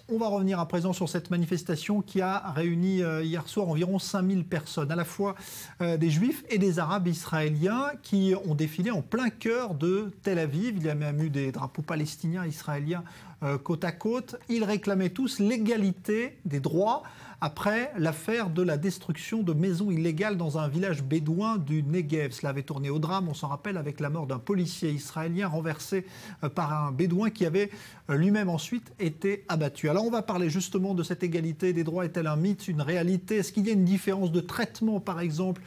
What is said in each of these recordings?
On va revenir à présent sur cette manifestation qui a réuni hier soir environ 5000 personnes, à la fois des Juifs et des Arabes israéliens qui ont défilé en plein cœur de Tel Aviv. Il y a même eu des drapeaux palestiniens et israéliens côte à côte. Ils réclamaient tous l'égalité des droits après l'affaire de la destruction de maisons illégales dans un village bédouin du Negev. Cela avait tourné au drame, on s'en rappelle, avec la mort d'un policier israélien renversé par un bédouin qui avait lui-même ensuite été abattu. Alors on va parler justement de cette égalité des droits. Est-elle un mythe, une réalité? Est-ce qu'il y a une différence de traitement, par exemple,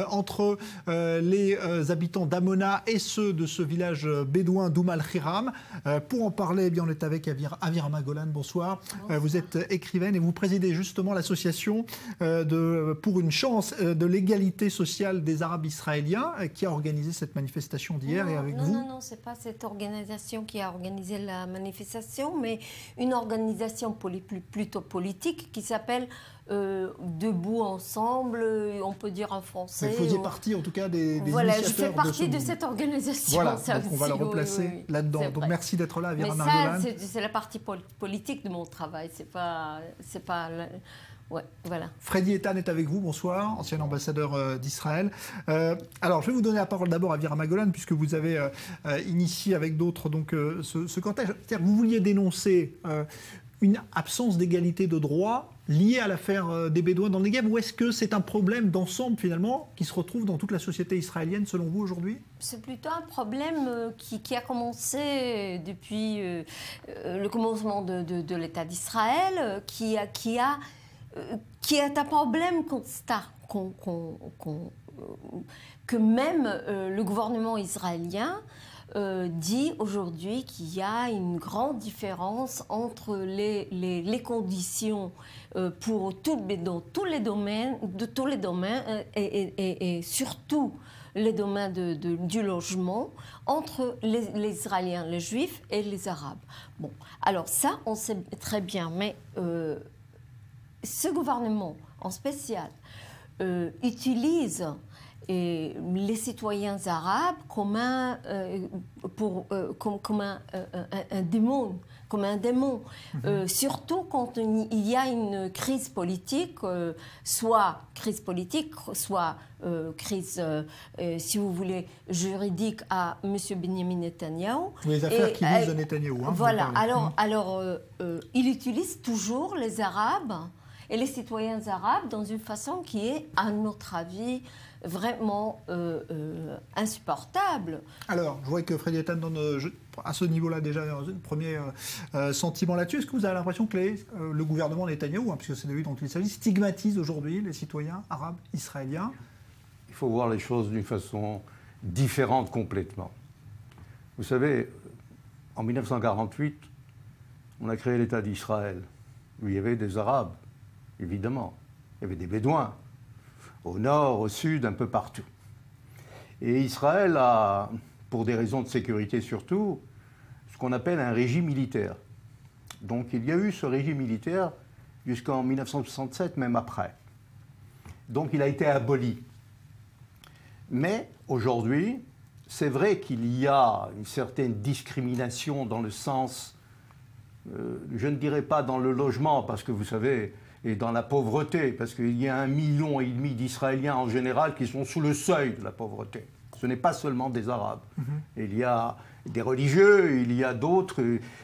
entre les habitants d'Amona et ceux de ce village bédouin d'Oum al-Hiram? Pour en parler, eh bien, on est avec Avirama Golan. Bonsoir. Vous êtes écrivaine et vous présidez justement l'association pour une chance de l'égalité sociale des Arabes israéliens qui a organisé cette manifestation d'hier. Et avec vous. Non, c'est pas cette organisation qui a organisé la manifestation, mais une organisation plutôt politique qui s'appelle Debout Ensemble, on peut dire en français. Vous faisiez partie en tout cas des voilà, initiateurs. Je fais partie de cette organisation. Voilà, ça donc on va le replacer là-dedans. Donc merci d'être là, Avirama Golan. Mais ça, c'est la partie politique de mon travail, c'est pas ouais, voilà. Freddy Eitan est avec vous, bonsoir, ancien ambassadeur d'Israël. Alors, je vais vous donner la parole d'abord à Avirama Golan, puisque vous avez initié avec d'autres ce cortège. C'est-à-dire que vous vouliez dénoncer une absence d'égalité de droit liée à l'affaire des Bédouins dans le Negev, ou est-ce que c'est un problème d'ensemble, finalement, qui se retrouve dans toute la société israélienne, selon vous, aujourd'hui? C'est plutôt un problème qui a commencé depuis le commencement de l'État d'Israël, qui est un problème constat que même le gouvernement israélien dit aujourd'hui qu'il y a une grande différence entre les conditions pour dans tous les domaines, et surtout les domaines du logement entre les Israéliens, les Juifs et les Arabes. Bon, alors ça, on sait très bien, mais ce gouvernement en spécial utilise les citoyens arabes comme un démon, surtout quand il y a une crise politique, soit crise crise, si vous voulez, juridique à M. Benjamin Netanyahou. Les affaires qui visent de Netanyahou. Hein, voilà, alors il utilise toujours les Arabes et les citoyens arabes dans une façon qui est, à notre avis, vraiment insupportable. Alors, je vois que Freddy Eitan donne à ce niveau-là déjà un premier sentiment là-dessus. Est-ce que vous avez l'impression que le gouvernement Netanyahou, puisque c'est de lui dont il s'agit, stigmatise aujourd'hui les citoyens arabes israéliens? Il faut voir les choses d'une façon différente complètement. Vous savez, en 1948, on a créé l'État d'Israël, où il y avait des Arabes, évidemment. Il y avait des Bédouins, au nord, au sud, un peu partout. Et Israël a, pour des raisons de sécurité surtout, ce qu'on appelle un régime militaire. Donc il y a eu ce régime militaire jusqu'en 1967, même après. Donc il a été aboli. Mais aujourd'hui, c'est vrai qu'il y a une certaine discrimination dans le sens, je ne dirais pas dans le logement, parce que vous savez, et dans la pauvreté, parce qu'il y a 1,5 million d'Israéliens en général qui sont sous le seuil de la pauvreté. Ce n'est pas seulement des Arabes. Il y a des religieux, il y a d'autres,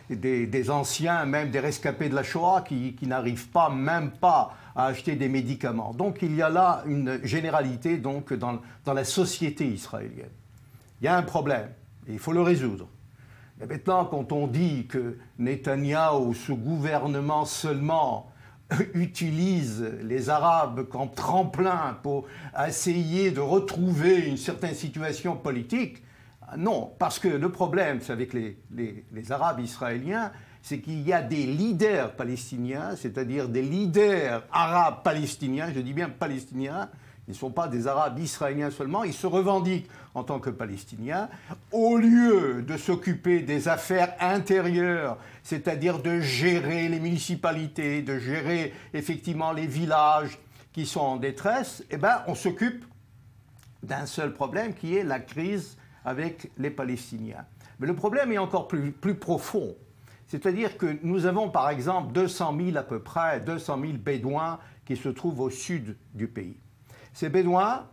des anciens, même des rescapés de la Shoah qui n'arrivent même pas à acheter des médicaments. Donc il y a là une généralité donc, dans la société israélienne. Il y a un problème, et il faut le résoudre. Mais maintenant, quand on dit que Netanyahou, ce gouvernement seulement, utilise les Arabes comme tremplin pour essayer de retrouver une certaine situation politique, non, parce que le problème avec les Arabes israéliens, c'est qu'il y a des leaders palestiniens, c'est-à-dire des leaders arabes palestiniens, je dis bien palestiniens, ils ne sont pas des Arabes israéliens seulement, ils se revendiquent en tant que Palestiniens, au lieu de s'occuper des affaires intérieures, c'est-à-dire de gérer les municipalités, de gérer effectivement les villages qui sont en détresse, eh ben, on s'occupe d'un seul problème qui est la crise avec les Palestiniens. Mais le problème est encore plus profond. C'est-à-dire que nous avons par exemple 200 000 à peu près, 200 000 Bédouins qui se trouvent au sud du pays. Ces Bédouins,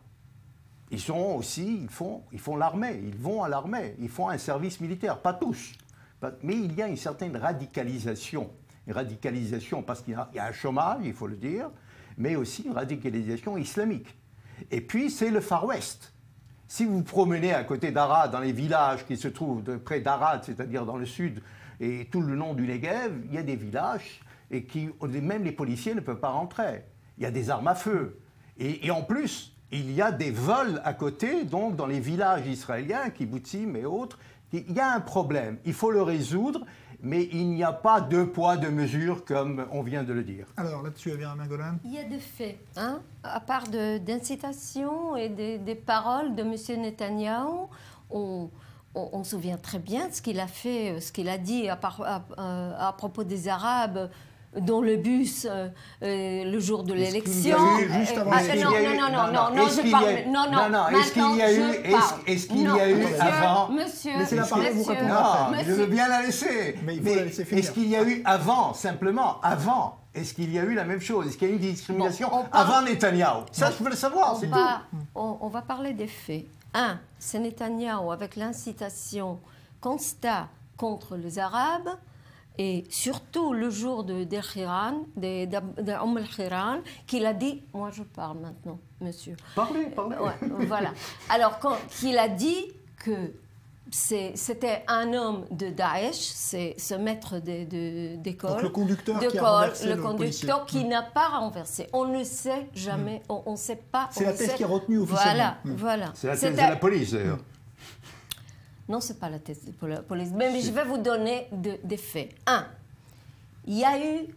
ils sont aussi, ils font l'armée, ils vont à l'armée, ils font un service militaire, pas tous. Mais il y a une certaine radicalisation. Une radicalisation parce qu'il y a un chômage, il faut le dire, mais aussi une radicalisation islamique. Et puis c'est le Far West. Si vous vous promenez à côté d'Arad, dans les villages qui se trouvent près d'Arad, c'est-à-dire dans le sud, et tout le long du Negev, il y a des villages et même les policiers ne peuvent pas rentrer. Il y a des armes à feu. Et en plus, il y a des vols à côté, donc dans les villages israéliens, Kibbutzim et autres. Il y a un problème. Il faut le résoudre, mais il n'y a pas deux poids, deux mesures, comme on vient de le dire. Alors là-dessus, Elvira Magolan. Il y a des faits, hein, à part d'incitations et des paroles de M. Netanyahou. On se souvient très bien de ce qu'il a fait, ce qu'il a dit à propos des Arabes dans le bus le jour de l'élection. Juste avant Est-ce qu'il y a eu avant? Monsieur, laissez la parler, vous répondrez Non, après. je veux bien la laisser. Mais il faut la laisser finir. Est-ce qu'il y a eu avant, simplement, avant? Est-ce qu'il y a eu la même chose? Est-ce qu'il y a eu une discrimination Bon, avant Netanyahou? Ça, je veux le savoir, c'est tout. On va parler des faits. Un, c'est Netanyahou avec l'incitation constat contre les Arabes et surtout le jour d'Umm el-Khiran, qu'il a dit, moi je parle maintenant, monsieur. Parlez. Ouais, voilà. Alors, qu'il a dit que c'était un homme de Daesh, c'est ce maître d'école. Donc le conducteur qui a renversé le conducteur policier. qui n'a pas renversé. On ne sait jamais, on ne sait pas. C'est la thèse qui est retenue officiellement. Voilà. C'est la thèse de la police, d'ailleurs. Non, ce n'est pas la thèse de la police. Mais je vais vous donner des faits. Un, il y a eu,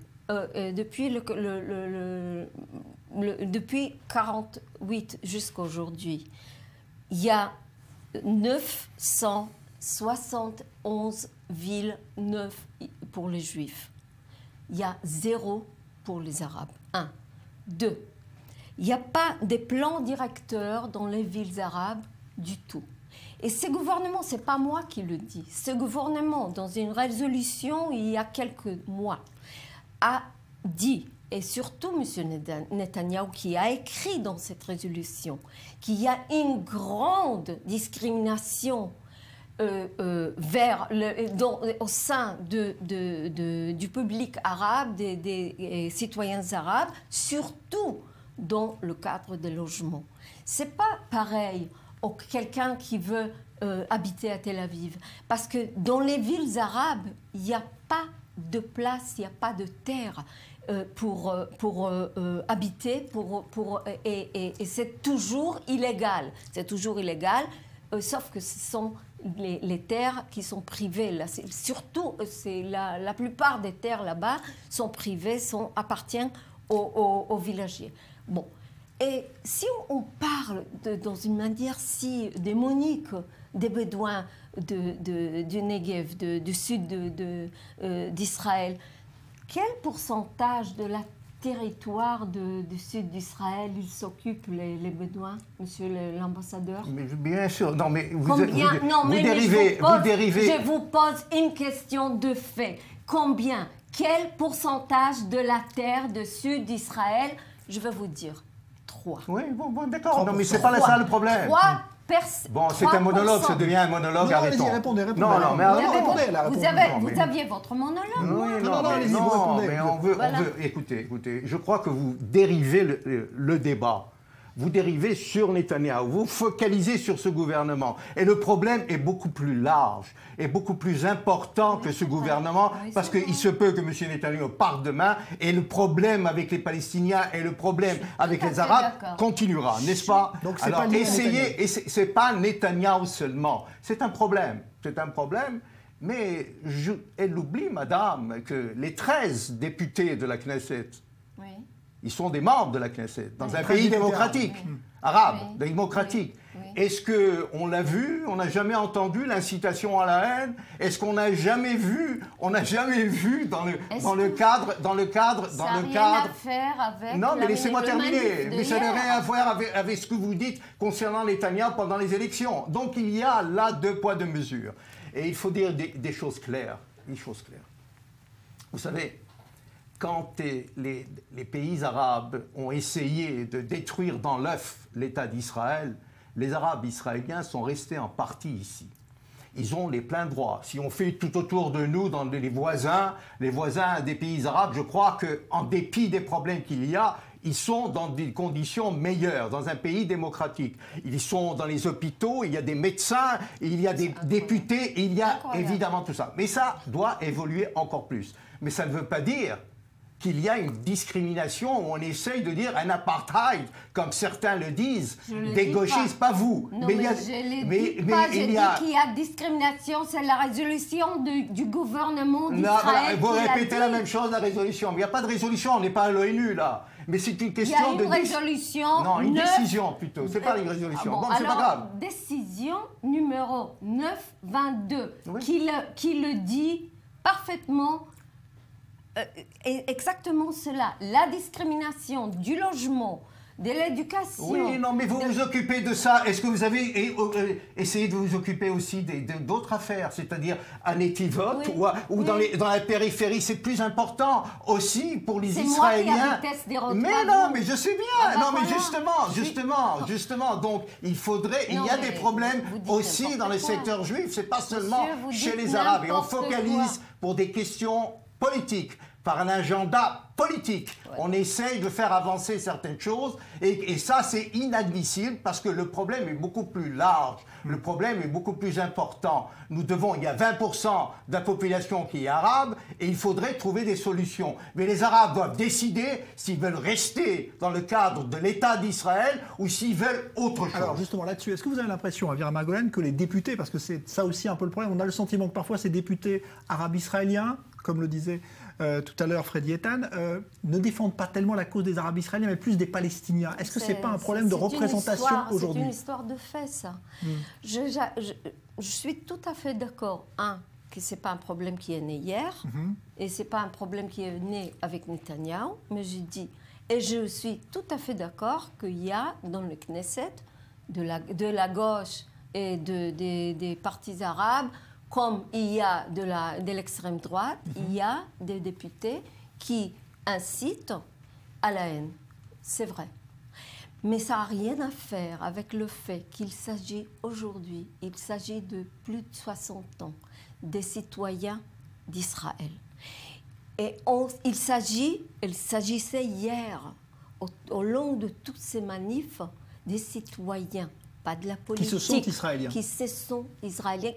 depuis 1948 jusqu'à aujourd'hui, il y a 971 villes neuves pour les Juifs. Il y a 0 pour les Arabes. 1. 2. Il n'y a pas des plans directeurs dans les villes arabes du tout. Et ce gouvernement, ce n'est pas moi qui le dis, ce gouvernement, dans une résolution il y a quelques mois, a dit, et surtout M. Netanyahou qui a écrit dans cette résolution, qu'il y a une grande discrimination au sein du public arabe, des citoyens arabes, surtout dans le cadre des logements. Ce n'est pas pareil ou quelqu'un qui veut habiter à Tel Aviv. Parce que dans les villes arabes, il n'y a pas de place, il n'y a pas de terre pour habiter, et c'est toujours illégal. C'est toujours illégal, sauf que ce sont les terres qui sont privées. Là, surtout, la plupart des terres là-bas sont privées, appartiennent aux villagiers. Bon. Et si on parle dans une manière si démonique des Bédouins du Negev, du sud d'Israël, quel pourcentage de la territoire du sud d'Israël ils s'occupent, les Bédouins, monsieur l'ambassadeur? Bien sûr. Non, mais vous dérivez. Je vous pose une question de fait. Combien? Quel pourcentage de la terre du sud d'Israël? Je vais vous dire. 3. Oui, bon d'accord. Non, mais c'est pas ça le problème. 3 Bon, c'est un monologue, ça devient un monologue, arrêtons. Répondez. Non, mais vous aviez votre monologue. Non, mais on veut, écoutez, je crois que vous dérivez le débat. Vous dérivez sur Netanyahou, vous focalisez sur ce gouvernement. Et le problème est beaucoup plus large, et beaucoup plus important que ce gouvernement, parce qu'il se peut que M. Netanyahou parte demain, et le problème avec les Palestiniens et le problème avec les Arabes continuera, n'est-ce pas? Donc alors essayez, et c'est pas Netanyahou seulement, c'est un problème, mais elle oublie, madame, que les 13 députés de la Knesset, ils sont des membres de la Knesset, dans un pays démocratique, arabe, démocratique. Est-ce qu'on l'a vu? On n'a jamais entendu l'incitation à la haine? Est-ce qu'on n'a jamais vu? On n'a jamais vu dans le cadre. Ça n'a rien à faire avec. Non, mais laissez-moi terminer. Mais ça n'a rien à faire avec ce que vous dites concernant Netanyahou pendant les élections. Donc il y a là deux poids, deux mesures. Et il faut dire des choses claires. Vous savez, quand les pays arabes ont essayé de détruire dans l'œuf l'État d'Israël, les Arabes israéliens sont restés en partie ici. Ils ont les pleins droits. Si on fait tout autour de nous, dans les voisins des pays arabes, je crois qu'en dépit des problèmes qu'il y a, ils sont dans des conditions meilleures, dans un pays démocratique. Ils sont dans les hôpitaux, il y a des médecins, il y a des députés, il y a évidemment tout ça. Mais ça doit évoluer encore plus. Mais ça ne veut pas dire qu'il y a une discrimination où on essaye de dire un apartheid, comme certains le disent, des gauchistes, pas vous. Non, mais je ne dis pas, je dis qu'il y a discrimination, c'est la résolution du gouvernement d'Israël. Vous répétez la même chose, la résolution. Mais il n'y a pas de résolution, on n'est pas à l'ONU, là. Mais c'est une question de... Il y a une résolution... Non, une décision, plutôt. C'est pas une résolution. Bon, c'est pas grave. Décision numéro 922, oui, qui le dit parfaitement... exactement cela, la discrimination du logement, de l'éducation. Oui, non, mais vous vous occupez de ça. Est-ce que vous avez essayé de vous occuper aussi d'autres affaires, c'est-à-dire à Netivot, oui, ou dans la périphérie, c'est plus important aussi pour les Israéliens. Mais non, mais je sais bien. Non, mais justement. Donc, il y a des problèmes aussi dans les secteurs juifs. C'est pas seulement chez les Arabes. Et on focalise pour des questions politiques, par un agenda politique. Ouais. On essaye de faire avancer certaines choses et ça, c'est inadmissible parce que le problème est beaucoup plus large, le problème est beaucoup plus important. Il y a 20% de la population qui est arabe et il faudrait trouver des solutions. Mais les Arabes doivent décider s'ils veulent rester dans le cadre de l'État d'Israël ou s'ils veulent autre chose. Alors justement là-dessus, est-ce que vous avez l'impression, Avira Margolin, que les députés, parce que c'est ça aussi un peu le problème, on a le sentiment que parfois ces députés arabes-israéliens, comme le disait tout à l'heure Freddy Ethan, ne défendent pas tellement la cause des Arabes israéliens, mais plus des Palestiniens. Est-ce que ce n'est pas un problème de représentation aujourd'hui? C'est une histoire de fait, ça. Je suis tout à fait d'accord, que ce n'est pas un problème qui est né hier, et ce n'est pas un problème qui est né avec Netanyahou, mais je dis, et je suis tout à fait d'accord qu'il y a dans le Knesset, de la gauche et des partis arabes, comme il y a de l'extrême droite, il y a des députés qui incitent à la haine. C'est vrai. Mais ça n'a rien à faire avec le fait qu'il s'agit aujourd'hui, il s'agit de plus de 60 ans, des citoyens d'Israël. Et il s'agissait hier, au long de toutes ces manifs, des citoyens, pas de la politique. Qui se sont israéliens.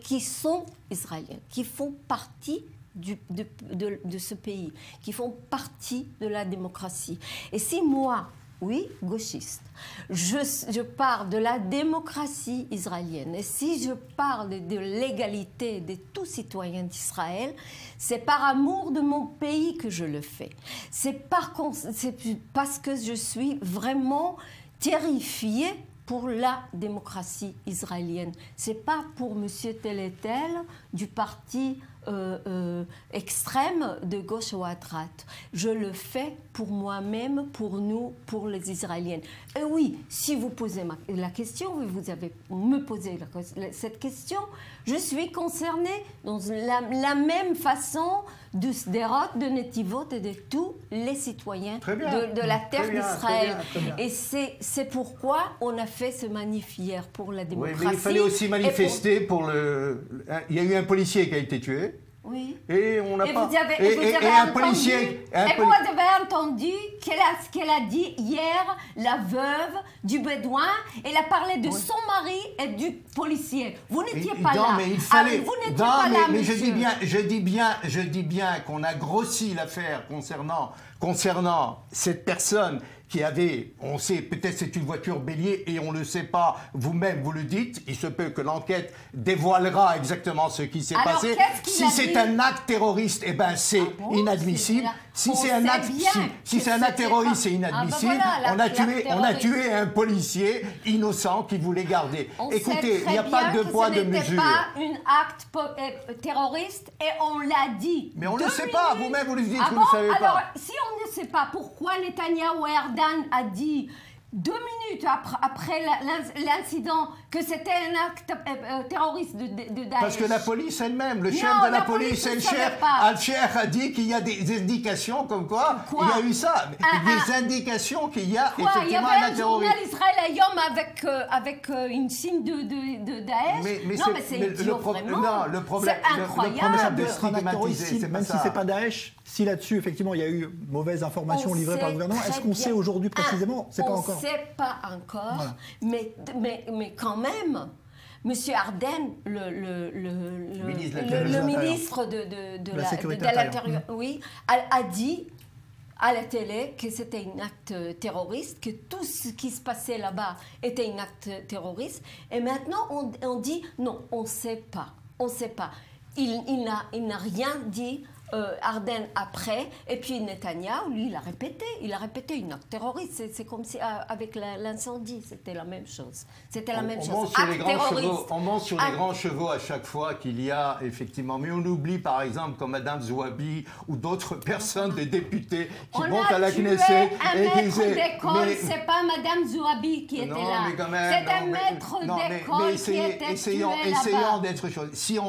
Qui font partie de ce pays, qui font partie de la démocratie. Et si moi, oui, gauchiste, je parle de la démocratie israélienne, et si je parle de l'égalité de tous citoyens d'Israël, c'est par amour de mon pays que je le fais. C'est parce que je suis vraiment terrifiée pour la démocratie israélienne. Ce n'est pas pour monsieur tel et tel du parti extrême de gauche ou à droite. Je le fais pour moi-même, pour nous, pour les Israéliennes. Et oui, si vous posez la question, vous avez me posé cette question, je suis concernée dans la même façon de Sderot, de Netivot et de tous les citoyens de la terre d'Israël. Et c'est pourquoi on a fait ce manif hier pour la démocratie. Oui, mais il fallait aussi manifester pour le... Il y a eu un policier qui a été tué. Oui. Et on n'a pas... Vous avez entendu qu'elle a dit hier, la veuve du Bédouin, elle a parlé de son mari et du policier. Vous n'étiez pas là. Mais il fallait... vous n'étiez pas là, mais monsieur. je dis bien qu'on a grossi l'affaire concernant cette personne qui avait, on sait, peut-être c'est une voiture bélier et on ne le sait pas, vous-même vous le dites, il se peut que l'enquête dévoilera exactement ce qui s'est passé. Si c'est un acte terroriste, eh ben c'est inadmissible. Si c'est un acte terroriste, c'est inadmissible. On a tué un policier innocent qui voulait garder. Écoutez, il n'y a pas de poids de mesure. Ce n'était pas un acte terroriste et on l'a dit. Mais on ne le sait pas, vous-même vous le dites, vous ne savez pas. Alors, si on ne sait pas pourquoi Netanyahou et Erdogan a dit 2 minutes après l'incident que c'était un acte terroriste de Daesh. Parce que la police elle-même, le chef de la police, Al-Sher, a dit qu'il y a des indications comme quoi il y a eu ça. Des indications qu'il y a effectivement un acte terroriste. Il y avait un journal israélien avec une signe de Daesh. Mais c'est idiot, vraiment. Le problème, c'est incroyable. de stigmatiser, même si c'est pas Daesh, si là-dessus, effectivement, il y a eu mauvaise information livrée par le gouvernement, est-ce qu'on sait aujourd'hui précisément? C'est pas encore. On ne sait pas encore, voilà. mais quand même, M. Arden, le ministre de l'Intérieur, oui, a dit à la télé que c'était un acte terroriste, que tout ce qui se passait là-bas était un acte terroriste. Et maintenant, on dit non, on ne sait pas. On ne sait pas. Il n'a rien dit. Arden après, et puis Netanyahou, lui, il a répété une acte terroriste. C'est comme si avec l'incendie, c'était la même chose. C'était la même chose. On monte sur les grands chevaux à chaque fois qu'il y a, effectivement. Mais on oublie, par exemple, comme Mme Zouabi ou d'autres personnes, des députés qui montent à la Knesset et qui disaient... C'est pas Mme Zouabi qui était là. C'est un maître d'école qui était tué là-bas. Essayons d'être... Si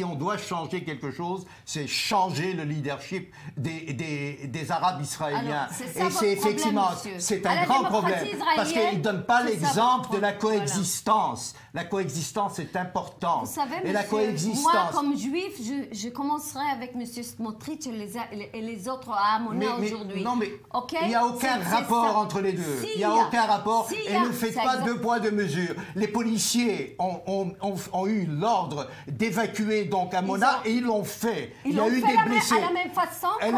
on doit changer quelque chose, c'est changer le leadership des Arabes israéliens. Alors, et c'est effectivement, c'est un grand problème, parce qu'ils ne donnent pas l'exemple de la coexistence. Voilà. La coexistence est importante. Vous savez, et la coexistance... moi, comme juif, je commencerai avec M. Smotrich et les autres à Hamona aujourd'hui. Non, mais okay? il n'y a aucun rapport entre les deux. Il n'y a aucun rapport. Et ne faites pas 2 poids 2 mesures. Les policiers ont eu l'ordre d'évacuer donc Hamona et ils l'ont fait. Il y a eu des blessés. À la même façon. La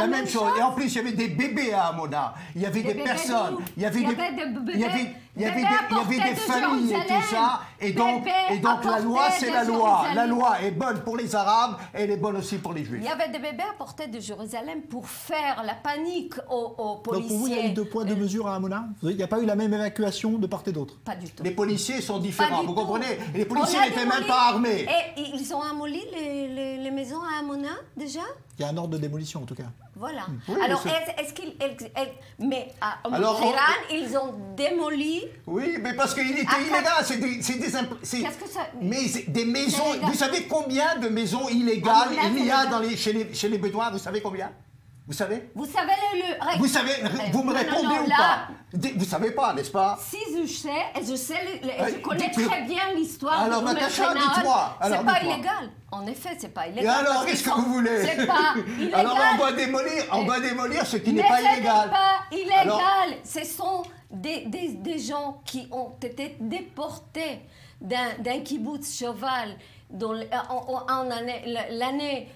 même chose. Et en plus, il y avait des bébés à Hamona. Il y avait des personnes. Il y avait des familles et tout ça. Et donc la loi, c'est la loi. La loi est bonne pour les Arabes et elle est bonne aussi pour les Juifs. Il y avait des bébés à portée de Jérusalem pour faire la panique aux policiers. Donc pour vous, il y a eu 2 poids 2 mesures à Hamona? Il n'y a pas eu la même évacuation de part et d'autre? Pas du tout. Les policiers sont différents, vous comprenez? Les policiers n'étaient même pas armés. Et ils ont démoli les maisons à Hamona déjà? Il y a un ordre de démolition en tout cas. Voilà. Oui, alors, est-ce qu'ils... Mais à Iran, ils ont démoli... Oui, mais parce qu'il était illégal. Qu'est-ce que ça... Mais des maisons... Vous savez combien de maisons illégales il y a chez les Bédouins? Vous savez combien? Vous savez? Vous savez Vous savez, vous me répondez ou pas? Vous savez pas, n'est-ce pas? Si je connais très bien l'histoire. Alors, Natacha, dites-moi. C'est pas illégal. En effet, c'est pas illégal. Et alors, qu'est-ce que vous voulez? C'est pas illégal. Alors, on doit démolir ce qui n'est pas illégal. Mais ce n'est pas illégal. Ce sont des gens qui ont été déportés d'un kibbutz cheval en l'année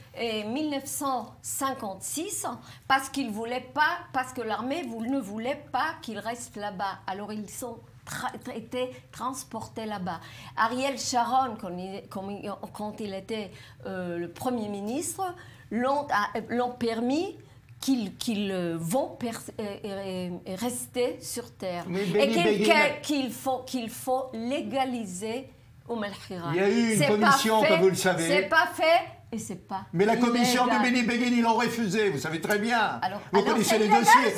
1956 parce qu'ils voulaient pas, parce que l'armée ne voulait pas qu'ils restent là-bas. Alors ils sont été transportés là-bas. Ariel Sharon, quand il était le Premier ministre, l'ont permis qu'ils vont rester sur terre. Et qu'il faut légaliser il y a eu une commission, comme vous le savez. C'est pas fait et c'est pas. Mais la commission de Benny Begin, ils l'ont refusé, vous savez très bien. Vous connaissez les illégal, dossiers.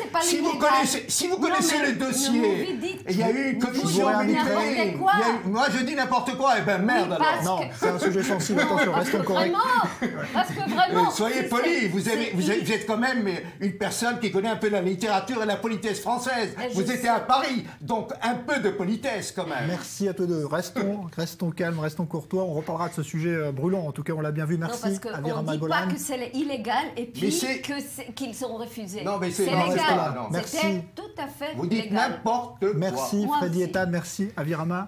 Si vous connaissez les dossiers, il y a eu une commission arbitrée. Moi, je dis n'importe quoi, et ben merde alors. Non, c'est un sujet sensible, attention, restons corrects. Parce que vraiment. Soyez polis, vous êtes quand même une personne qui connaît un peu la littérature et la politesse française. Vous étiez à Paris, donc un peu de politesse quand même. Merci à tous deux. Restons calmes, restons courtois. On reparlera de ce sujet brûlant. En tout cas, on l'a bien vu. Merci. Parce qu'on ne dit pas que c'est illégal et puis qu'ils sont refusés. Non, mais c'est légal. Merci. C'était tout à fait légal. Vous dites n'importe quoi. Merci Freddy Ethan, merci Avirama.